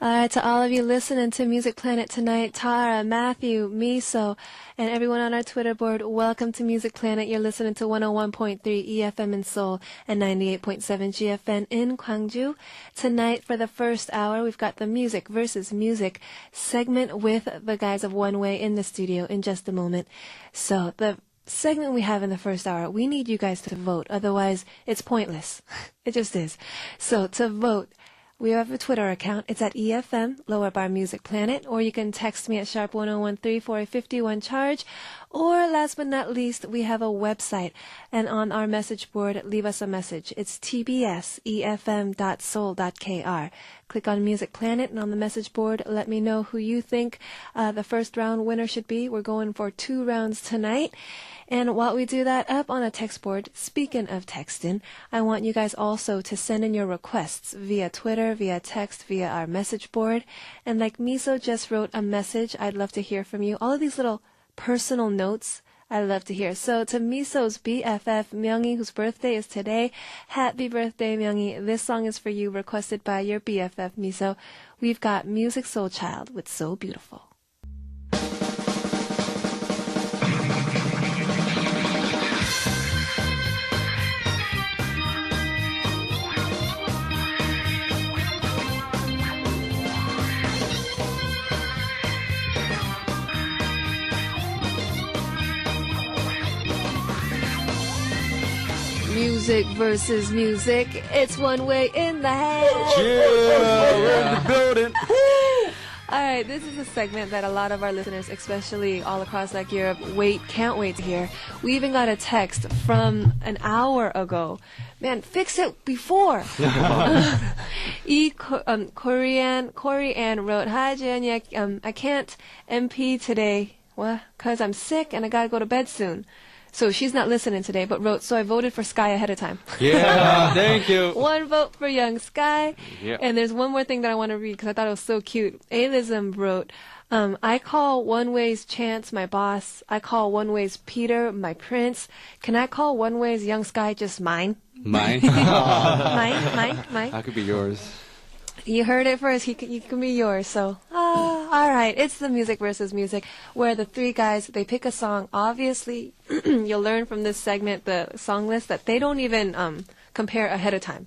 To all of you listening to Music Planet tonight, Tara, Matthew, Miso, and everyone on our Twitter board, welcome to Music Planet. You're listening to 101.3 EFM in Seoul and 98.7 GFN in Gwangju. Tonight, for the first hour, we've got the Music versus Music segment with the guys of One Way in the studio in just a moment. So, the segment we have in the first hour, we need you guys to vote. Otherwise, it's pointless. It just is. So, to vote, we have a Twitter account. It's at EFM, lower bar Music Planet, or you can text me at sharp 1013 for a 51 charge. Or last but not least, we have a website, and on our message board, leave us a message. It's tbsefm.soul.kr. Click on Music Planet, and on the message board, let me know who you think the first round winner should be. We're going for 2 rounds tonight. And while we do that, up on a text board, speaking of texting, I want you guys also to send in your requests via Twitter, via text, via our message board. And like Miso just wrote a message, I'd love to hear from you. All of these little personal notes, I'd love to hear. So to Miso's BFF, Myungi, whose birthday is today, happy birthday, Myungi. This song is for you, requested by your BFF, Miso. We've got Music Soul Child with So Beautiful. Music versus music. It's One Way in the house. Yeah, we're in the building. All right, this is a segment that a lot of our listeners, especially all across like Europe, can't wait to hear. We even got a text from an hour ago. Man, fix it before. Corey Ann wrote, "Hi, Janya, I can't MP today. Well, because I'm sick and I gotta go to bed soon." So she's not listening today, but wrote, "So I voted for Sky ahead of time." Yeah, thank you. 1 vote for young Sky. Yeah. And there's one more thing that I want to read because I thought it was so cute. Alism wrote, "I call One Way's Chance my boss. I call One Way's Peter my prince. Can I call One Way's young Sky just mine?" Mine? Mine. I could be yours. You heard it first. He can be yours. So, all right. It's the Music versus Music, where the 3 guys, they pick a song. Obviously, you'll learn from this segment, the song list, that they don't even compare ahead of time.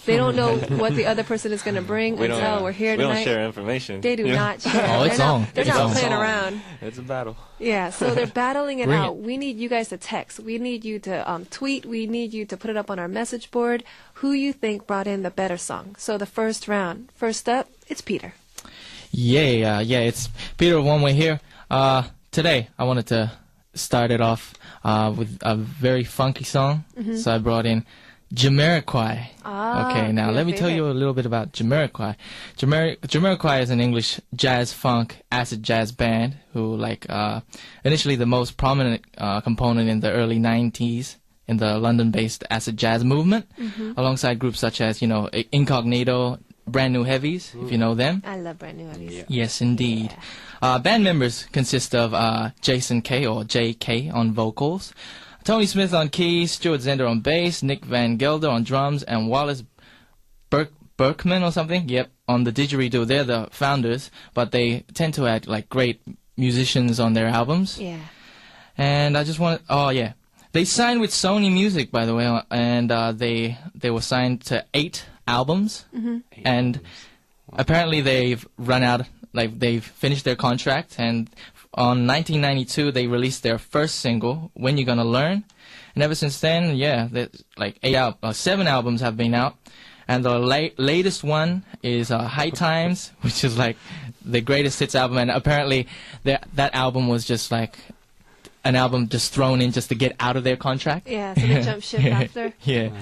They don't know what the other person is going to bring until we're here tonight. We don't share information. They do not share. Oh, it's on. They're not playing around. It's a battle. Yeah, so they're battling it Bring out. it. We need you guys to text. We need you to tweet. We need you to put it up on our message board who you think brought in the better song. So the first round. First up, it's Peter. Yeah, it's Peter One Way here. Today, I wanted to start it off with a very funky song. So I brought in Jamiroquai. Okay, now let me tell you a little bit about Jamiroquai. Jamiroquai is an English jazz funk acid jazz band who initially the most prominent component in the early 90s in the London-based acid jazz movement, alongside groups such as, Incognito, Brand New Heavies, if you know them. I love Brand New Heavies. Yeah. Yes, indeed. Band members consist of Jason K, or JK, on vocals, Tony Smith on keys, Stuart Zender on bass, Nick Van Gelder on drums, and Wallace Berkman or something, on the didgeridoo. They're the founders, but they tend to act like great musicians on their albums. Yeah. And I just want they signed with Sony Music, by the way, and they were signed to 8 albums, and apparently they've run out, they've finished their contract, and on 1992 they released their first single, When You Gonna Learn, and ever since then, 7 albums have been out, and the latest one is High Times, which is the greatest hits album, and apparently that album was just an album just thrown in just to get out of their contract. Yeah, so they jump ship after. Yeah.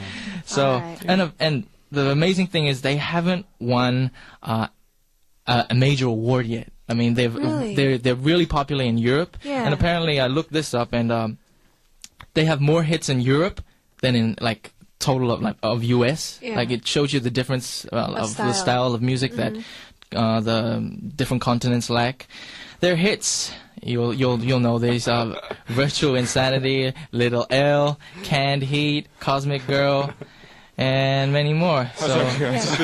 So, right. and the amazing thing is they haven't won a major award yet. I mean, they're really popular in Europe. Yeah. And apparently I looked this up, and they have more hits in Europe than in total of US. Yeah. It shows you the difference of style. the style of music that the different continents lack. Their hits, you'll know these: Virtual Insanity, Little L, Canned Heat, Cosmic Girl, and many more. So I just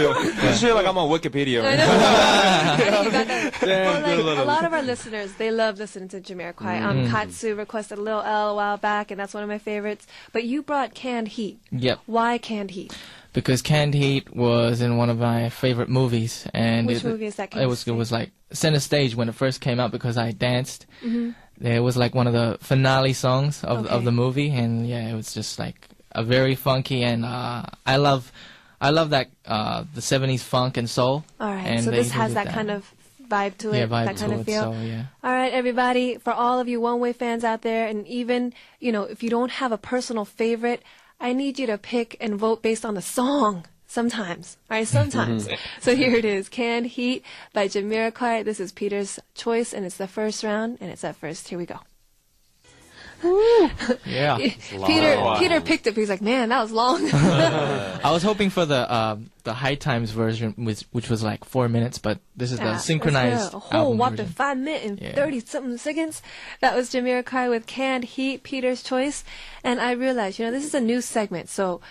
feel like I'm on Wikipedia right now. You got that. Damn, Well, good like, a little- lot of our listeners, they love listening to Jamiroquai. Katsu requested Lil L a while back, and that's one of my favorites. But you brought Canned Heat. yep, Why Canned Heat? because Canned Heat was in one of my favorite movies, and Which movie is that? Can It you was say? like center stage when it first came out because I danced. It was like one of the finale songs of Okay. the movie, and yeah, it was just like a very funky, and I love that the 70s funk and soul. All right, and so they this has did that kind of vibe to it, yeah, vibe that kind to of it, feel. so yeah. All right, everybody, for all of you One Way fans out there, and even, if you don't have a personal favorite, I need you to pick and vote based on the song. Sometimes. All right, sometimes. So here it is, Canned Heat by Jamiroquai. This is Peter's choice, and it's the first round, and it's at first. Here we go. Yeah. Peter picked it, but he's like, man, that was long. I was hoping for the High Times version, which was like 4 minutes, but this is the synchronized a whole album whopping version. 5 minutes and Yeah. 30-something seconds. That was Jamiroquai with Canned Heat, Peter's choice. And I realized, this is a new segment, so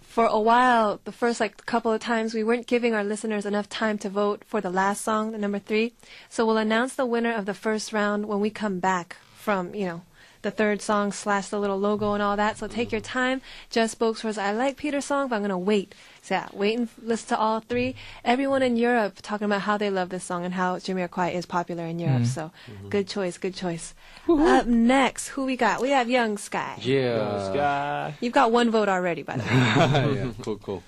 for a while, the first couple of times, we weren't giving our listeners enough time to vote for the last song, the number 3. So we'll announce the winner of the first round when we come back from, the third song / the little logo and all that. So take your time. Jess Spokeswords, I like Peter's song, but I'm going to wait. So yeah, wait and listen to all 3. Everyone in Europe talking about how they love this song and how Jamiroquai is popular in Europe. So good choice, good choice. Up next, who we got? We have Young Sky. Yeah. Sky. You've got one vote already, by the way. Yeah, cool.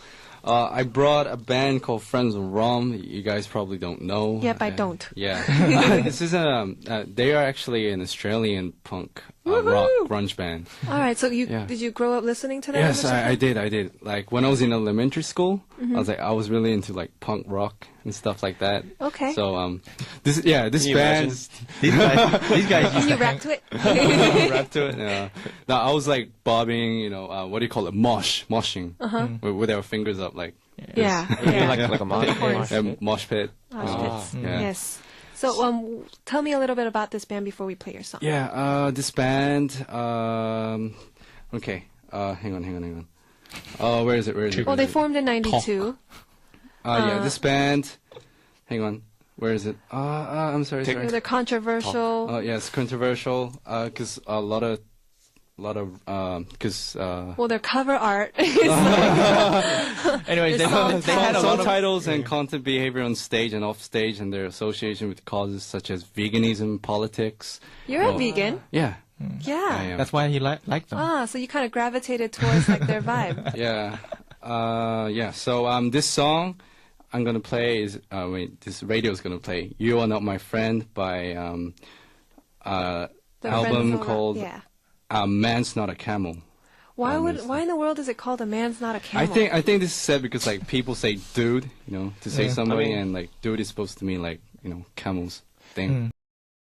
I brought a band called Friends of Rom. You guys probably don't know. Yep, I don't. Yeah. This is they are actually an Australian punk rock grunge band. All right, so Yeah. did you grow up listening to that? Yes, I did. Like when I was in elementary school, I was really into like punk rock and stuff like that. Okay. So this you band. These guys Can used you to rap to it? Rap to it. Yeah. No, I was like bobbing, what do you call it? Moshing. With our fingers up, like Yeah. Yeah, like a mosh. mosh pit. Mosh pits. Yeah. Yes. So tell me a little bit about this band before we play your song. Yeah, this band. Okay. Hang on. Oh, where is it? Well, they formed in '92. This band. Hang on. Where is it? I'm sorry. They're controversial. Oh, yes, controversial. Because a lot of, because. Well, their cover art. Anyways, they There's had a lot Song of titles and content behavior on stage and off stage, and their association with causes such as veganism, politics. You're a vegan. Yeah. Yeah. I am. That's why he liked them. So you kind of gravitated towards their vibe. Yeah. So this song I'm gonna play is this radio is gonna play "You Are Not My Friend" by The album Friends called Yeah. "Man's Not a Camel." Why in the world is it called "A Man's Not a Camel"? I think this is said because like people say "dude," to say Yeah. somebody, I mean- and like "dude" is supposed to mean like camels thing.